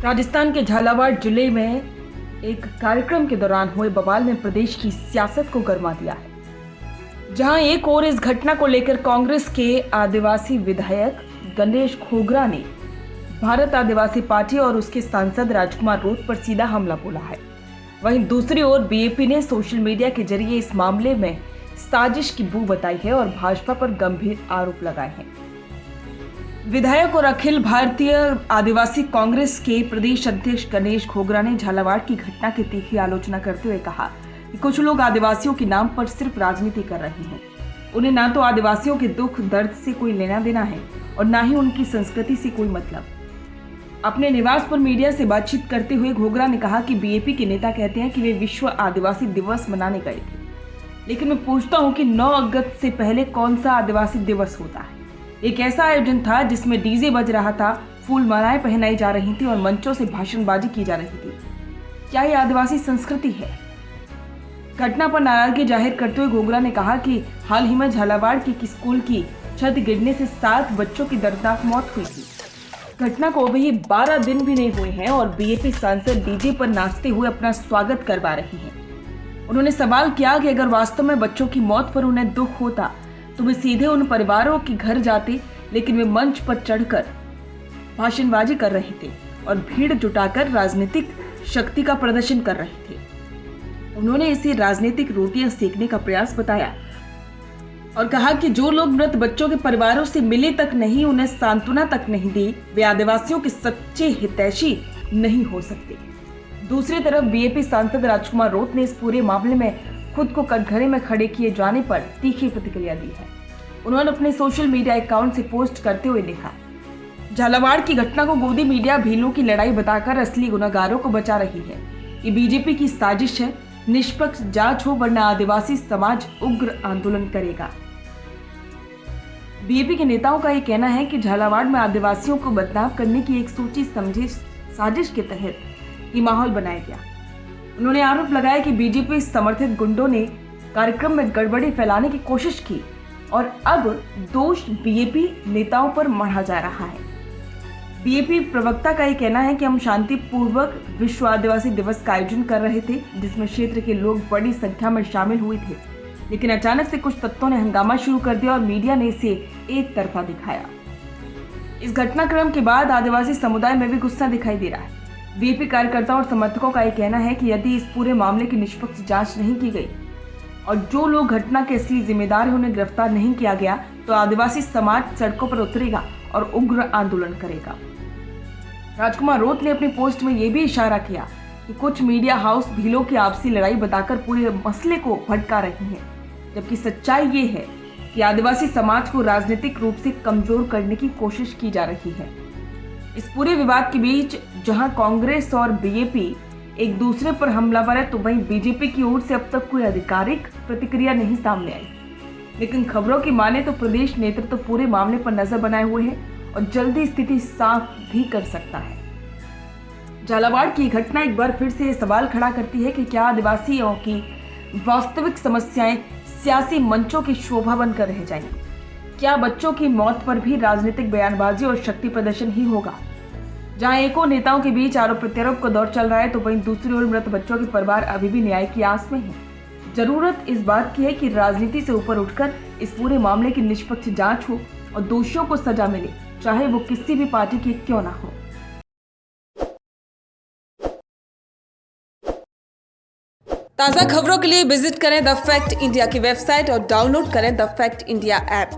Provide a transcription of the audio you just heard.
राजस्थान के झालावाड़ जिले में एक कार्यक्रम के दौरान हुए बवाल ने प्रदेश की सियासत को गरमा दिया है, जहां एक ओर इस घटना को लेकर कांग्रेस के आदिवासी विधायक गणेश खोगरा ने भारत आदिवासी पार्टी और उसके सांसद राजकुमार रोत पर सीधा हमला बोला है। वहीं दूसरी ओर बीएपी ने सोशल मीडिया के जरिए इस मामले में साजिश की बू बताई है और भाजपा पर गंभीर आरोप लगाए हैं। विधायक और अखिल भारतीय आदिवासी कांग्रेस के प्रदेश अध्यक्ष गणेश खोगरा ने झालावाड़ की घटना की तीखी आलोचना करते हुए कहा कि कुछ लोग आदिवासियों के नाम पर सिर्फ राजनीति कर रहे हैं। उन्हें ना तो आदिवासियों के दुख दर्द से कोई लेना देना है और ना ही उनकी संस्कृति से कोई मतलब। अपने निवास पर मीडिया से बातचीत करते हुए खोगरा ने कहा कि बीएपी के नेता कहते हैं कि वे विश्व आदिवासी दिवस मनाने गए थे, लेकिन मैं पूछता हूं कि 9 अगस्त से पहले कौन सा आदिवासी दिवस होता है। एक ऐसा आयोजन था जिसमें डीजे बज रहा था, फूल मालाएं पहनाई जा रही थी और मंचों से भाषणबाजी की जा रही थी। क्या ये आदिवासी संस्कृति है? घटना पर नाराजगी जाहिर करते हुए खोगरा ने कहा कि हाल ही में झालावाड़ की स्कूल की छत गिरने से 7 बच्चों की दर्दनाक मौत हुई थी। घटना को अभी 12 दिन भी नहीं हुए हैं और बीएपी सांसद डीजे पर नाचते हुए अपना स्वागत करवा रही हैं। उन्होंने सवाल किया कि अगर वास्तव में बच्चों की मौत पर उन्हें दुख होता तो वे सीधे उन परिवारों के घर जाते, लेकिन वे मंच पर चढ़कर भाषणबाजी कर रहे थे और भीड़ जुटाकर राजनीतिक शक्ति का प्रदर्शन कर रहे थे। उन्होंने इसे राजनीतिक रोटियां सेकने का प्रयास बताया और कहा कि जो लोग मृत बच्चों के परिवारों से मिले तक नहीं, उन्हें सांत्वना तक नहीं दी, वे आदिवासियों के सच्चे हितैषी नहीं हो सकते। दूसरी तरफ बीएपी सांसद राजकुमार रोत ने इस पूरे मामले में खुद को कटघरे में खड़े किए जाने पर तीखी प्रतिक्रिया दी है। उन्होंने अपने सोशल मीडिया अकाउंट से पोस्ट करते हुए लिखा, झालावाड़ की घटना को गोदी मीडिया भीलों की लड़ाई बताकर असली गुनहगारों को बचा रही है। ये बीजेपी की साजिश है। निष्पक्ष जांच हो वरना आदिवासी समाज उग्र आंदोलन करेगा। बीएपी के नेताओं का ये कहना है कि झालावाड़ में आदिवासियों को बदनाम करने की एक सोची समझी साजिश के तहत ये माहौल बनाया गया। उन्होंने आरोप लगाया कि बीजेपी समर्थित गुंडों ने कार्यक्रम में गड़बड़ी फैलाने की कोशिश की और अब दोष बीएपी नेताओं पर मढ़ा जा रहा है। बीएपी प्रवक्ता का यह कहना है कि हम शांतिपूर्वक विश्व आदिवासी दिवस का आयोजन कर रहे थे, जिसमें क्षेत्र के लोग बड़ी संख्या में शामिल हुए थे, लेकिन अचानक से कुछ तत्वों ने हंगामा शुरू कर दिया और मीडिया ने इसे एक तरफा दिखाया। इस घटनाक्रम के बाद आदिवासी समुदाय में भी गुस्सा दिखाई दे रहा है। बीएपी कार्यकर्ताओं और समर्थकों का यह कहना है कि यदि इस पूरे मामले की निष्पक्ष जांच नहीं की गई और जो लोग घटना के असली जिम्मेदार हैं उन्हें गिरफ्तार नहीं किया गया तो आदिवासी समाज सड़कों पर उतरेगा और उग्र आंदोलन करेगा। राजकुमार रोत ने अपनी पोस्ट में यह भी इशारा किया कि कुछ मीडिया हाउस भीलों की आपसी लड़ाई बताकर पूरे मसले को भड़का रही हैं, जबकि सच्चाई ये है कि आदिवासी समाज को राजनीतिक रूप से कमजोर करने की कोशिश की जा रही है। इस पूरे विवाद के बीच जहां कांग्रेस और बीएपी एक दूसरे पर हमलावर है, तो वहीं बीजेपी की ओर से अब तक कोई आधिकारिक प्रतिक्रिया नहीं सामने आई। लेकिन खबरों की माने तो प्रदेश नेतृत्व पूरे मामले पर नजर बनाए हुए है और जल्दी स्थिति साफ भी कर सकता है। झालावाड़ की घटना एक बार फिर से सवाल खड़ा करती है कि क्या आदिवासियों की वास्तविक समस्याएं सियासी मंचों की शोभा बनकर रह जाएंगी? क्या बच्चों की मौत पर भी राजनीतिक बयानबाजी और शक्ति प्रदर्शन ही होगा? जहां एक और नेताओं के बीच आरोप प्रत्यारोप का दौर चल रहा है, तो वहीं दूसरी ओर मृत बच्चों के परिवार अभी भी न्याय की आस में हैं। जरूरत इस बात की है कि राजनीति से ऊपर उठकर इस पूरे मामले की निष्पक्ष जांच हो और दोषियों को सजा मिले, चाहे वो किसी भी पार्टी की क्यों ना हो। ताज़ा खबरों के लिए विजिट करें द फैक्ट इंडिया की वेबसाइट और डाउनलोड करें द फैक्ट इंडिया ऐप।